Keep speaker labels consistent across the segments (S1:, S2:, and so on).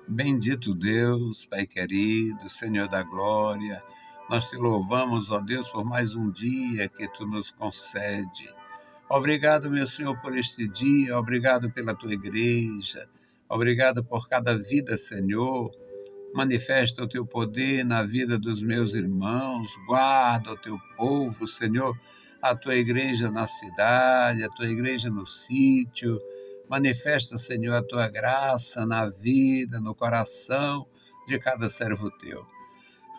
S1: Bendito Deus, Pai querido, Senhor da glória, nós te louvamos, ó Deus, por mais um dia que tu nos concede. Obrigado, meu Senhor, por este dia, obrigado pela tua igreja, obrigado por cada vida, Senhor. Manifesta o teu poder na vida dos meus irmãos, guarda o teu povo, Senhor, a tua igreja na cidade, a tua igreja no sítio. Manifesta, Senhor, a tua graça na vida, no coração de cada servo teu.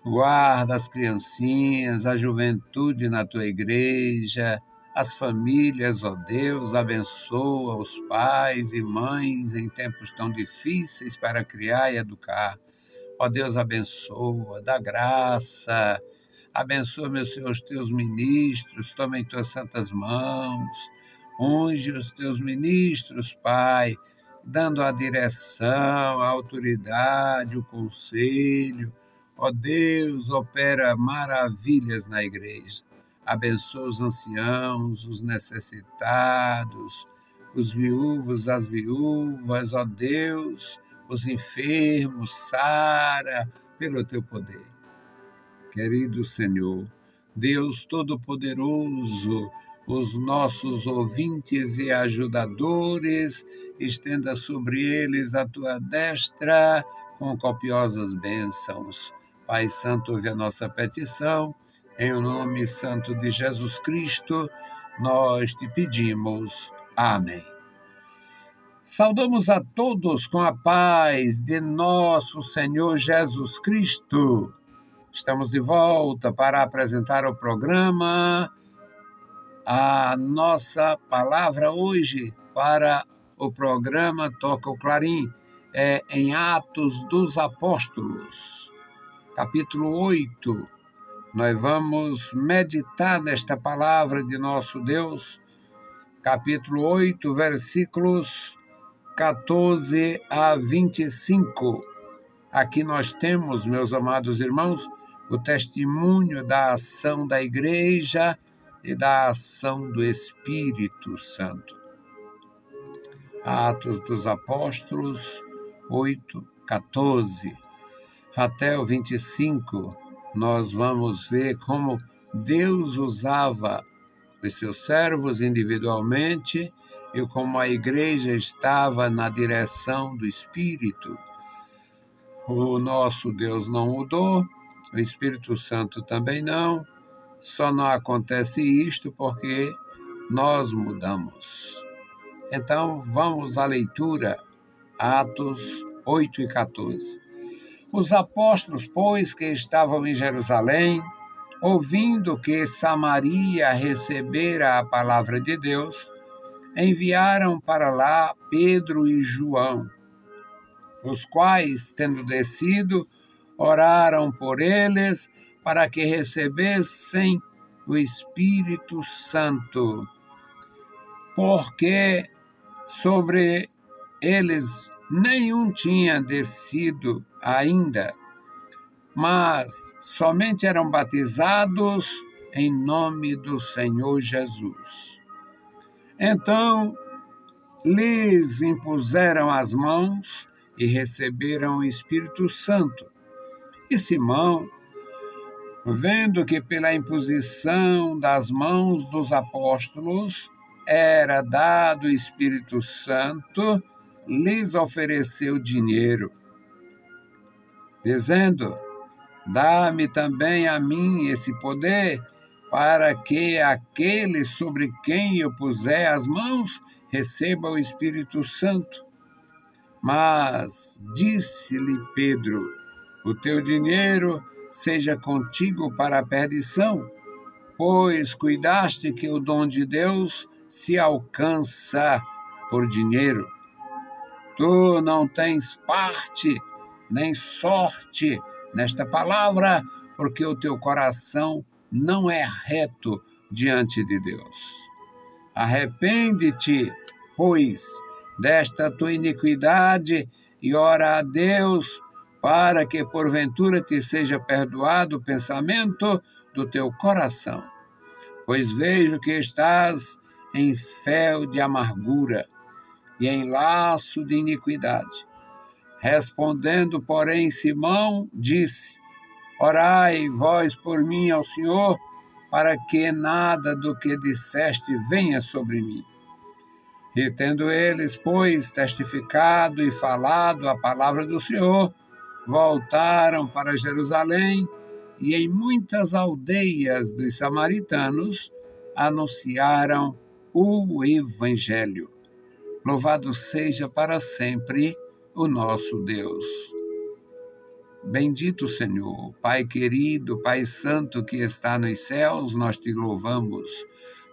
S1: Guarda as criancinhas, a juventude na tua igreja, as famílias, ó Deus, abençoa os pais e mães em tempos tão difíceis para criar e educar. Ó Deus, abençoa, dá graça, abençoa, meu Senhor, os teus ministros, toma em tuas santas mãos, unge os teus ministros, Pai, dando a direção, a autoridade, o conselho. Ó Deus, opera maravilhas na igreja, abençoa os anciãos, os necessitados, os viúvos, as viúvas, ó Deus, os enfermos, sara pelo teu poder. Querido Senhor, Deus Todo-Poderoso, os nossos ouvintes e ajudadores, estenda sobre eles a tua destra com copiosas bênçãos. Pai Santo, ouve a nossa petição, em nome santo de Jesus Cristo, nós te pedimos. Amém. Saudamos a todos com a paz de nosso Senhor Jesus Cristo. Estamos de volta para apresentar o programa. A nossa palavra hoje para o programa Toca o Clarim é em Atos dos Apóstolos, capítulo 8. Nós vamos meditar nesta palavra de nosso Deus, capítulo 8, versículos 14 a 25. Aqui nós temos, meus amados irmãos, o testemunho da ação da igreja e da ação do Espírito Santo. Atos dos Apóstolos 8, 14 até o 25, nós vamos ver como Deus usava os seus servos individualmente e como a igreja estava na direção do Espírito. O nosso Deus não mudou, o Espírito Santo também não, só não acontece isto porque nós mudamos. Então, vamos à leitura, Atos 8 e 14. Os apóstolos, pois, que estavam em Jerusalém, ouvindo que Samaria recebera a palavra de Deus, enviaram para lá Pedro e João, os quais, tendo descido, oraram por eles para que recebessem o Espírito Santo, porque sobre eles nenhum tinha descido ainda, mas somente eram batizados em nome do Senhor Jesus. Então, lhes impuseram as mãos e receberam o Espírito Santo. E Simão, vendo que pela imposição das mãos dos apóstolos era dado o Espírito Santo, lhes ofereceu dinheiro, dizendo: dá-me também a mim esse poder, para que aquele sobre quem eu puser as mãos receba o Espírito Santo. Mas disse-lhe Pedro: o teu dinheiro seja contigo para a perdição, pois cuidaste que o dom de Deus se alcança por dinheiro. Tu não tens parte nem sorte nesta palavra, porque o teu coração não é reto diante de Deus. Arrepende-te, pois, desta tua iniquidade e ora a Deus para que porventura te seja perdoado o pensamento do teu coração. Pois vejo que estás em fel de amargura e em laço de iniquidade. Respondendo, porém, Simão disse: Orai vós por mim ao Senhor, para que nada do que disseste venha sobre mim. E tendo eles, pois, testificado e falado a palavra do Senhor, voltaram para Jerusalém e em muitas aldeias dos samaritanos anunciaram o Evangelho. Louvado seja para sempre o nosso Deus. Bendito Senhor, Pai querido, Pai santo que está nos céus, nós te louvamos.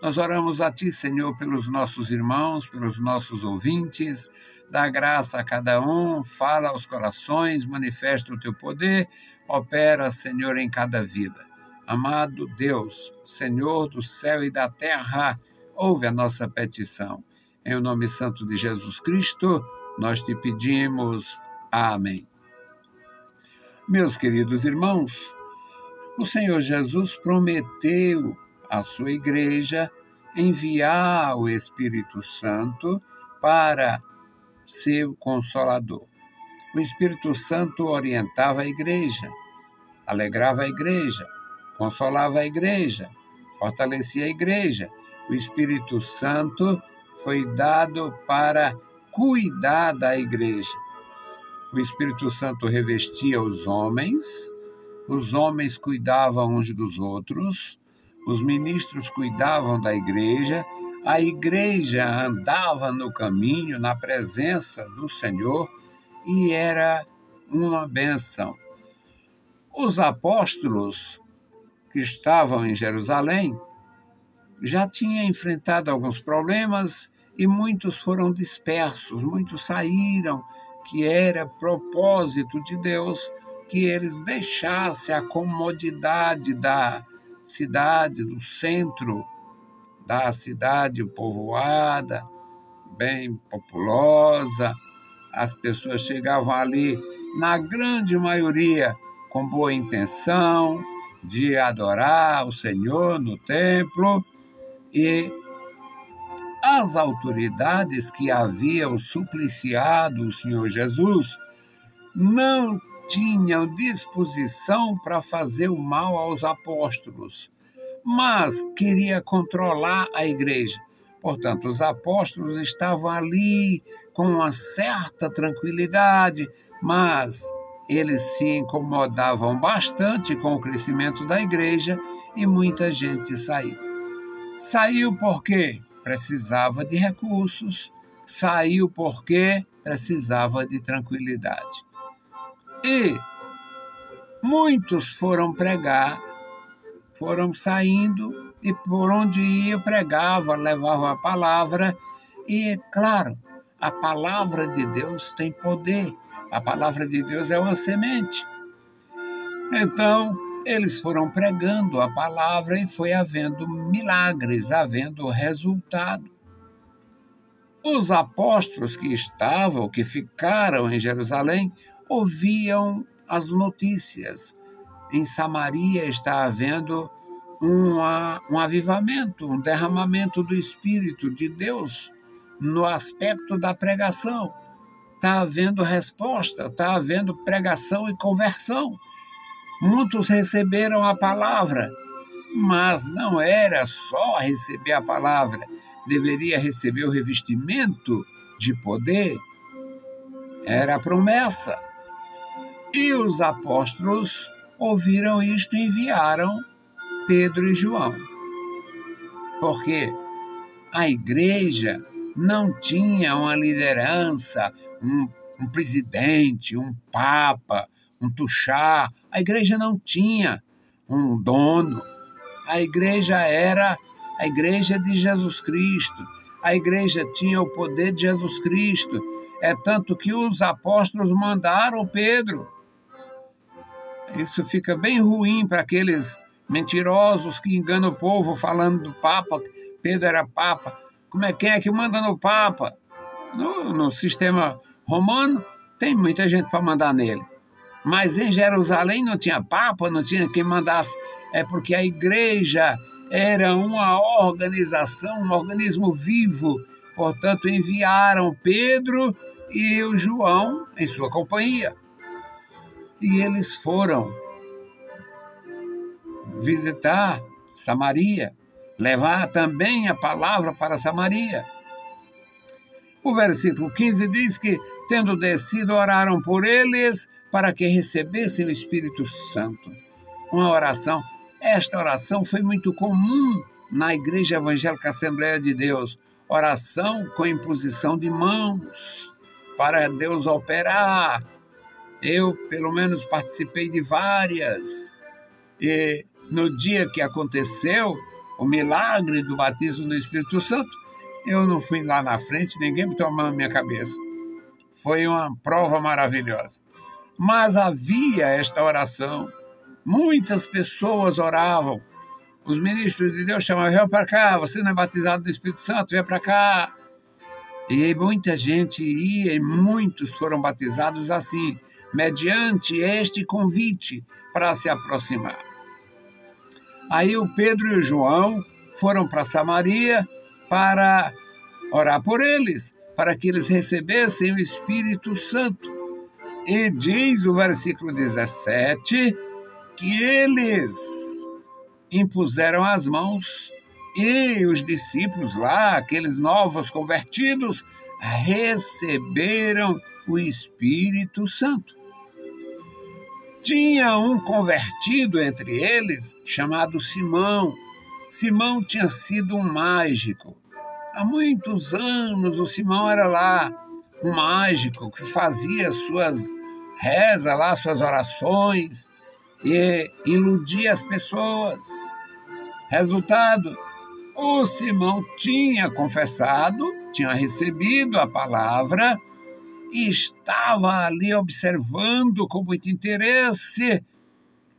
S1: Nós oramos a ti, Senhor, pelos nossos irmãos, pelos nossos ouvintes. Dá graça a cada um, fala aos corações, manifesta o teu poder, opera, Senhor, em cada vida. Amado Deus, Senhor do céu e da terra, ouve a nossa petição. Em nome santo de Jesus Cristo, nós te pedimos. Amém. Meus queridos irmãos, o Senhor Jesus prometeu à sua igreja enviar o Espírito Santo para ser o Consolador. O Espírito Santo orientava a igreja, alegrava a igreja, consolava a igreja, fortalecia a igreja. O Espírito Santo foi dado para cuidar da igreja. O Espírito Santo revestia os homens cuidavam uns dos outros, os ministros cuidavam da igreja, a igreja andava no caminho, na presença do Senhor, e era uma bênção. Os apóstolos que estavam em Jerusalém já tinham enfrentado alguns problemas e muitos foram dispersos, muitos saíram, que era propósito de Deus que eles deixassem a comodidade da cidade, do centro da cidade povoada, bem populosa. As pessoas chegavam ali, na grande maioria, com boa intenção de adorar o Senhor no templo, e as autoridades que haviam supliciado o Senhor Jesus não tinham disposição para fazer o mal aos apóstolos, mas queria controlar a igreja. Portanto, os apóstolos estavam ali com uma certa tranquilidade, mas eles se incomodavam bastante com o crescimento da igreja e muita gente saiu. Saiu por quê? Precisava de recursos, saiu porque precisava de tranquilidade. E muitos foram pregar, foram saindo e por onde ia pregava, levava a palavra. E, claro, a palavra de Deus tem poder, a palavra de Deus é uma semente. Então, eles foram pregando a palavra e foi havendo milagres, havendo resultado. Os apóstolos que ficaram em Jerusalém, ouviam as notícias. Em Samaria está havendo um avivamento, um derramamento do Espírito de Deus no aspecto da pregação. Está havendo resposta, está havendo pregação e conversão. Muitos receberam a palavra, mas não era só receber a palavra, deveria receber o revestimento de poder. Era a promessa. E os apóstolos ouviram isto e enviaram Pedro e João. Porque a igreja não tinha uma liderança, um presidente, um papa, um tuxá. A igreja não tinha um dono. A igreja era a igreja de Jesus Cristo. A igreja tinha o poder de Jesus Cristo. É tanto que os apóstolos mandaram Pedro. Isso fica bem ruim para aqueles mentirosos que enganam o povo falando do Papa. Pedro era Papa. Quem é que manda no Papa? No sistema romano, tem muita gente para mandar nele. Mas em Jerusalém não tinha Papa, não tinha quem mandasse. É porque a igreja era uma organização, um organismo vivo. Portanto, enviaram Pedro e o João em sua companhia. E eles foram visitar Samaria, levar também a palavra para Samaria. O versículo 15 diz que, tendo descido, oraram por eles para que recebessem o Espírito Santo. Uma oração. Esta oração foi muito comum na Igreja Evangélica Assembleia de Deus. Oração com imposição de mãos para Deus operar. Eu, pelo menos, participei de várias. E no dia que aconteceu o milagre do batismo no Espírito Santo, eu não fui lá na frente, ninguém botou a mão na minha cabeça. Foi uma prova maravilhosa. Mas havia esta oração. Muitas pessoas oravam. Os ministros de Deus chamavam: vem para cá, você não é batizado no Espírito Santo, vem para cá. E muita gente ia e muitos foram batizados assim, mediante este convite para se aproximar. Aí o Pedro e o João foram para Samaria para orar por eles, para que eles recebessem o Espírito Santo. E diz o versículo 17 que eles impuseram as mãos e os discípulos lá, aqueles novos convertidos, receberam o Espírito Santo. Tinha um convertido entre eles chamado Simão. Simão tinha sido um mágico. Há muitos anos o Simão era lá, um mágico que fazia suas rezas lá, suas orações e iludia as pessoas. Resultado, o Simão tinha confessado, tinha recebido a palavra e estava ali observando com muito interesse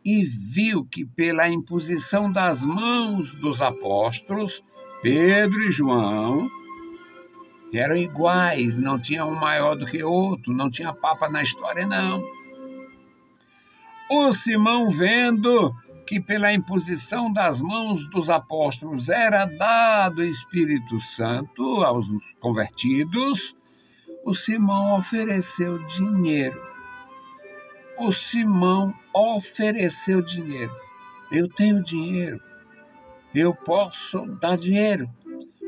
S1: e viu que pela imposição das mãos dos apóstolos, Pedro e João, eram iguais, não tinha um maior do que outro, não tinha papa na história, não. O Simão, vendo que pela imposição das mãos dos apóstolos era dado o Espírito Santo aos convertidos, o Simão ofereceu dinheiro. O Simão ofereceu dinheiro. Eu tenho dinheiro. Eu posso dar dinheiro.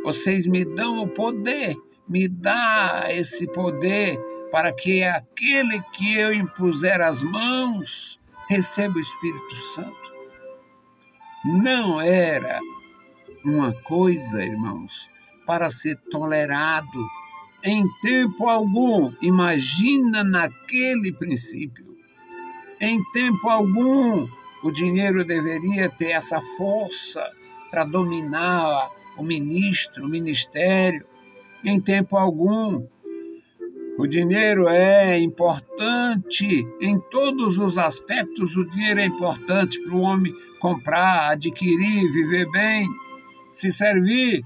S1: Vocês me dão o poder. Me dá esse poder para que aquele que eu impuser as mãos receba o Espírito Santo. Não era uma coisa, irmãos, para ser tolerado em tempo algum. Imagina naquele princípio. Em tempo algum, o dinheiro deveria ter essa força para dominar o ministério. Em tempo algum. O dinheiro é importante em todos os aspectos. O dinheiro é importante para o homem comprar, adquirir, viver bem, se servir.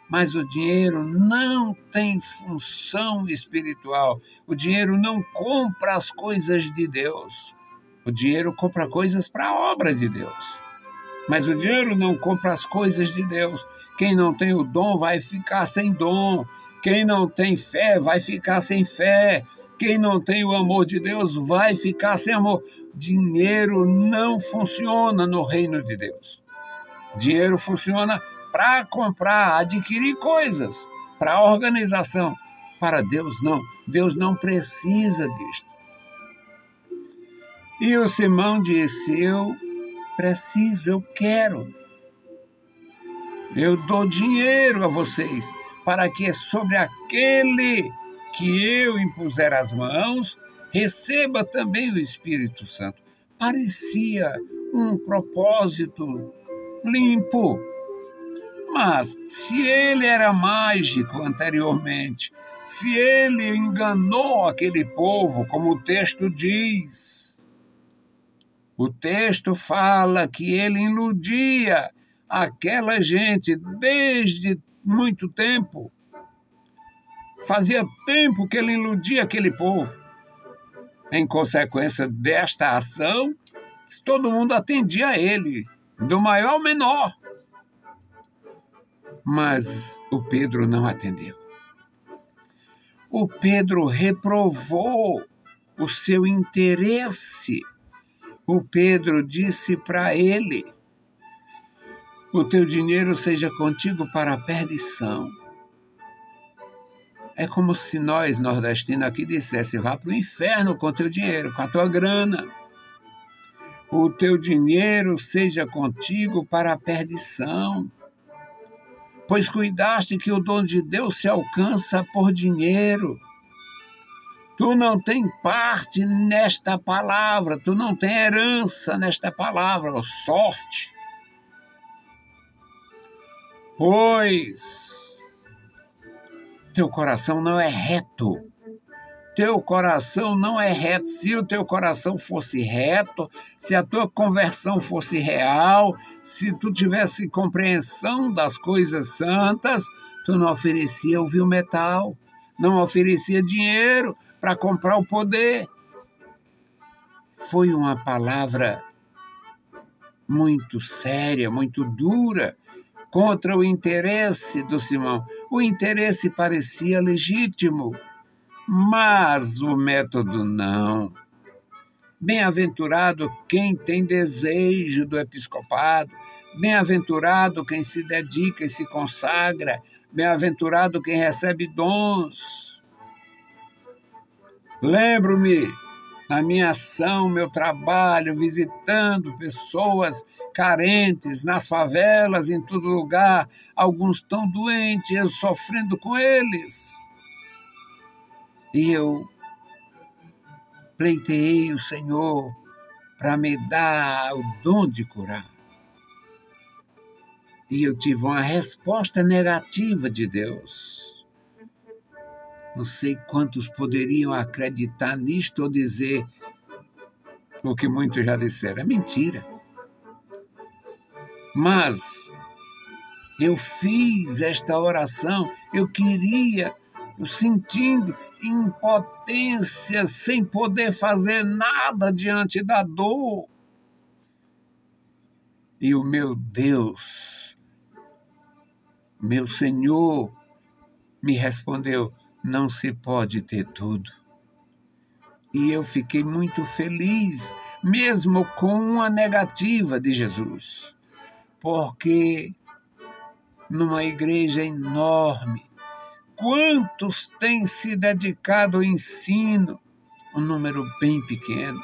S1: Mas o dinheiro não tem função espiritual. O dinheiro não compra as coisas de Deus. O dinheiro compra coisas para a obra de Deus. Mas o dinheiro não compra as coisas de Deus. Quem não tem o dom vai ficar sem dom. Quem não tem fé vai ficar sem fé. Quem não tem o amor de Deus vai ficar sem amor. Dinheiro não funciona no reino de Deus. Dinheiro funciona para comprar, adquirir coisas, para organização. Para Deus, não. Deus não precisa disto. E o Simão disse: eu preciso, eu quero. Eu dou dinheiro a vocês para que sobre aquele que eu impuser as mãos, receba também o Espírito Santo. Parecia um propósito limpo. Mas se ele era mágico anteriormente, se ele enganou aquele povo, como o texto diz, o texto fala que ele iludia aquela gente desde muito tempo. Fazia tempo que ele iludia aquele povo. Em consequência desta ação, todo mundo atendia a ele, do maior ao menor. Mas o Pedro não atendeu. O Pedro reprovou o seu interesse. O Pedro disse para ele: o teu dinheiro seja contigo para a perdição. É como se nós, nordestinos, aqui dissesse: vá para o inferno com teu dinheiro, com a tua grana. O teu dinheiro seja contigo para a perdição. Pois cuidaste que o dom de Deus se alcança por dinheiro. Tu não tem parte nesta palavra, tu não tem herança nesta palavra, ou sorte. Pois teu coração não é reto. Teu coração não é reto. Se o teu coração fosse reto, se a tua conversão fosse real, se tu tivesse compreensão das coisas santas, tu não oferecia o vil metal, não oferecia dinheiro para comprar o poder. Foi uma palavra muito séria, muito dura, contra o interesse do Simão. O interesse parecia legítimo, mas o método não. Bem-aventurado quem tem desejo do episcopado, bem-aventurado quem se dedica e se consagra, bem-aventurado quem recebe dons. Lembro-me, na minha ação, meu trabalho, visitando pessoas carentes, nas favelas, em todo lugar, alguns tão doentes, eu sofrendo com eles. E eu pleiteei o Senhor para me dar o dom de curar. E eu tive uma resposta negativa de Deus. Não sei quantos poderiam acreditar nisto ou dizer o que muitos já disseram. É mentira. Mas eu fiz esta oração, eu queria, eu sentindo impotência, sem poder fazer nada diante da dor. E o meu Deus, meu Senhor, me respondeu: não se pode ter tudo. E eu fiquei muito feliz, mesmo com uma negativa de Jesus, porque numa igreja enorme, quantos têm se dedicado ao ensino? Um número bem pequeno.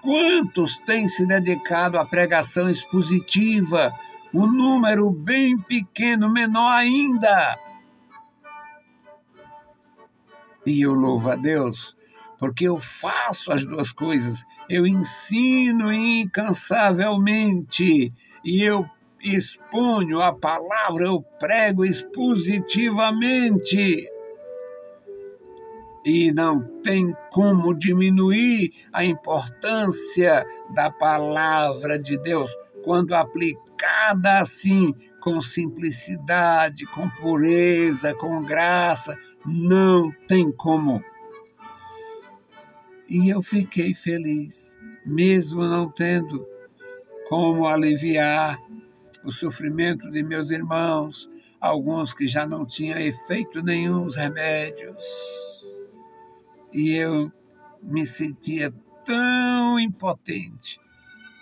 S1: Quantos têm se dedicado à pregação expositiva? Um número bem pequeno, menor ainda. E eu louvo a Deus, porque eu faço as duas coisas. Eu ensino incansavelmente e eu exponho a palavra, eu prego expositivamente. E não tem como diminuir a importância da palavra de Deus quando aplicada assim, com simplicidade, com pureza, com graça, não tem como. E eu fiquei feliz, mesmo não tendo como aliviar o sofrimento de meus irmãos, alguns que já não tinham efeito nenhum os remédios. E eu me sentia tão impotente.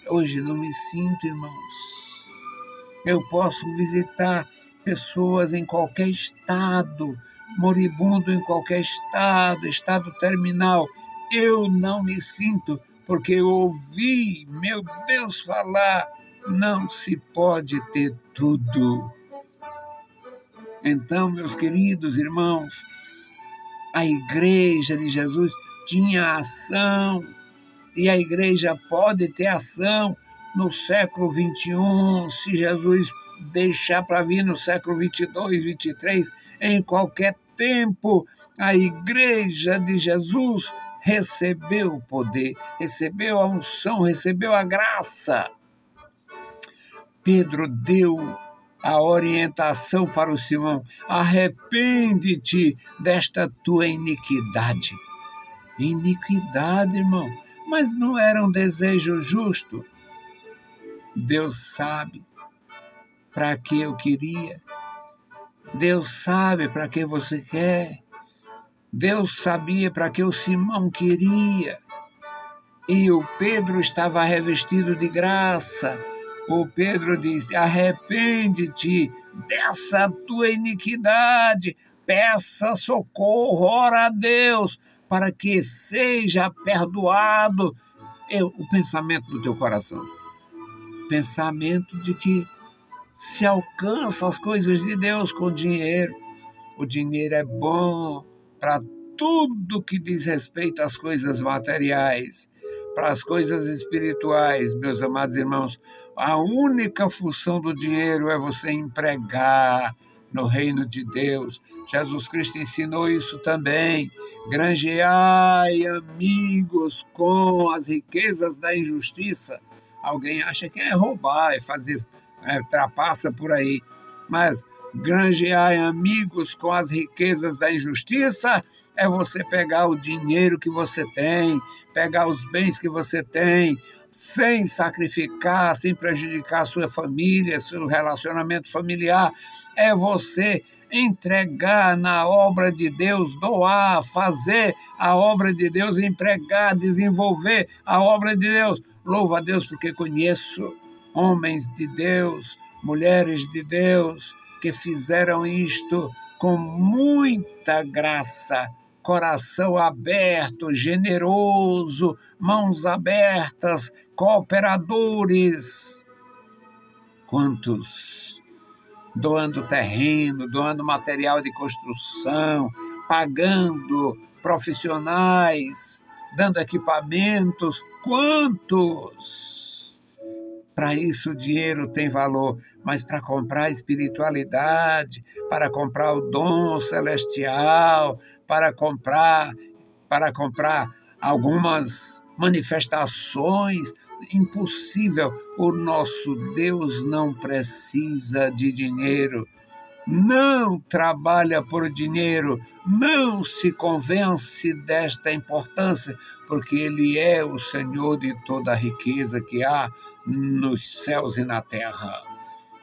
S1: Hoje não me sinto, irmãos. Eu posso visitar pessoas em qualquer estado, moribundo em qualquer estado, estado terminal. Eu não me sinto, porque eu ouvi meu Deus falar: não se pode ter tudo. Então, meus queridos irmãos, a igreja de Jesus tinha ação, e a igreja pode ter ação no século XXI, se Jesus deixar para vir no século XXII, XXIII, em qualquer tempo, a igreja de Jesus recebeu o poder, recebeu a unção, recebeu a graça. Pedro deu a orientação para o Simão: arrepende-te desta tua iniquidade. Iniquidade, irmão, mas não era um desejo justo. Deus sabe para que eu queria. Deus sabe para que você quer. Deus sabia para que o Simão queria. E o Pedro estava revestido de graça. O Pedro disse: arrepende-te dessa tua iniquidade, peça socorro, ora a Deus, para que seja perdoado o pensamento do teu coração. Pensamento de que se alcança as coisas de Deus com dinheiro. O dinheiro é bom para tudo que diz respeito às coisas materiais, para as coisas espirituais, meus amados irmãos. A única função do dinheiro é você empregar no reino de Deus. Jesus Cristo ensinou isso também. Granjeai amigos com as riquezas da injustiça. Alguém acha que é roubar, é fazer trapaça por aí, mas granjear amigos com as riquezas da injustiça é você pegar o dinheiro que você tem, pegar os bens que você tem, sem sacrificar, sem prejudicar a sua família, seu relacionamento familiar. É você entregar na obra de Deus, doar, fazer a obra de Deus, empregar, desenvolver a obra de Deus. Louvo a Deus porque conheço homens de Deus, mulheres de Deus, que fizeram isto com muita graça, coração aberto, generoso, mãos abertas, cooperadores. Quantos doando terreno, doando material de construção, pagando profissionais, dando equipamentos. Quantos? Para isso o dinheiro tem valor, mas para comprar espiritualidade, para comprar o dom celestial, para comprar algumas manifestações, impossível. O nosso Deus não precisa de dinheiro. Não trabalha por dinheiro, não se convence desta importância, porque Ele é o Senhor de toda a riqueza que há nos céus e na terra.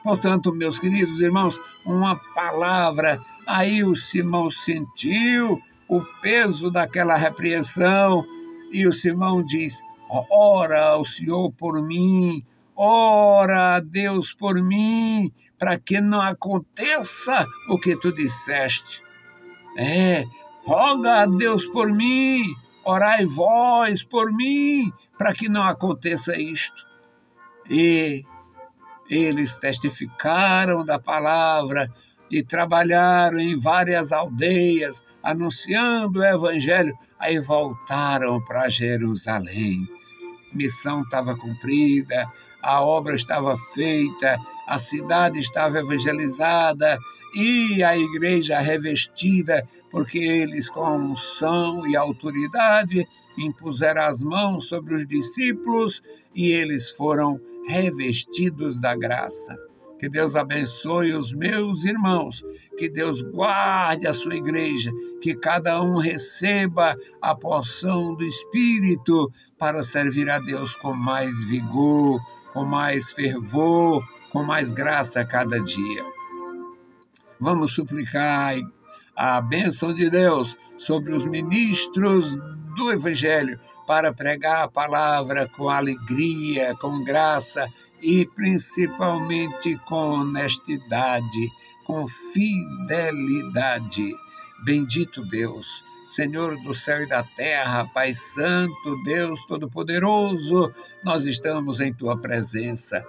S1: Portanto, meus queridos irmãos, uma palavra, aí o Simão sentiu o peso daquela repreensão, e o Simão diz: ora ao Senhor por mim, ora a Deus por mim, para que não aconteça o que tu disseste. Roga a Deus por mim, orai vós por mim, para que não aconteça isto. E eles testificaram da palavra e trabalharam em várias aldeias, anunciando o evangelho, aí voltaram para Jerusalém. A missão estava cumprida, a obra estava feita, a cidade estava evangelizada e a igreja revestida, porque eles, com unção e autoridade, impuseram as mãos sobre os discípulos e eles foram revestidos da graça. Que Deus abençoe os meus irmãos, que Deus guarde a sua igreja, que cada um receba a porção do Espírito para servir a Deus com mais vigor, com mais fervor, com mais graça a cada dia. Vamos suplicar a bênção de Deus sobre os ministros do Evangelho para pregar a palavra com alegria, com graça e principalmente com honestidade, com fidelidade. Bendito Deus, Senhor do céu e da terra, Pai Santo, Deus Todo-Poderoso, nós estamos em Tua presença.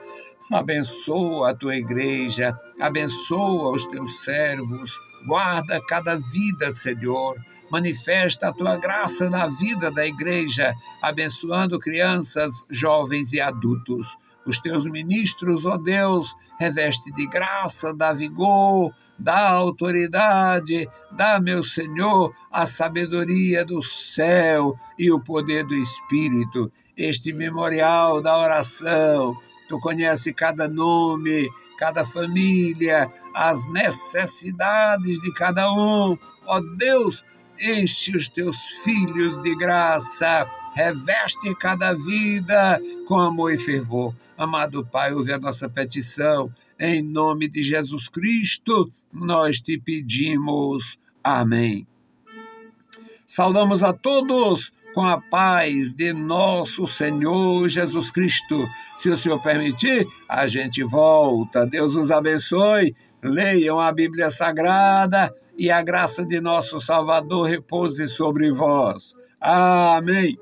S1: Abençoa a Tua igreja, abençoa os Teus servos, guarda cada vida, Senhor. Manifesta a Tua graça na vida da igreja, abençoando crianças, jovens e adultos. Os Teus ministros, ó Deus, reveste de graça, dá vigor, dá autoridade, dá, meu Senhor, a sabedoria do céu e o poder do Espírito. Este memorial da oração, Tu conhece cada nome, cada família, as necessidades de cada um. Ó Deus, enche os Teus filhos de graça, reveste cada vida com amor e fervor. Amado Pai, ouve a nossa petição. Em nome de Jesus Cristo, nós Te pedimos. Amém. Saudamos a todos com a paz de nosso Senhor Jesus Cristo. Se o Senhor permitir, a gente volta. Deus nos abençoe. Leiam a Bíblia Sagrada e a graça de nosso Salvador repouse sobre vós. Amém.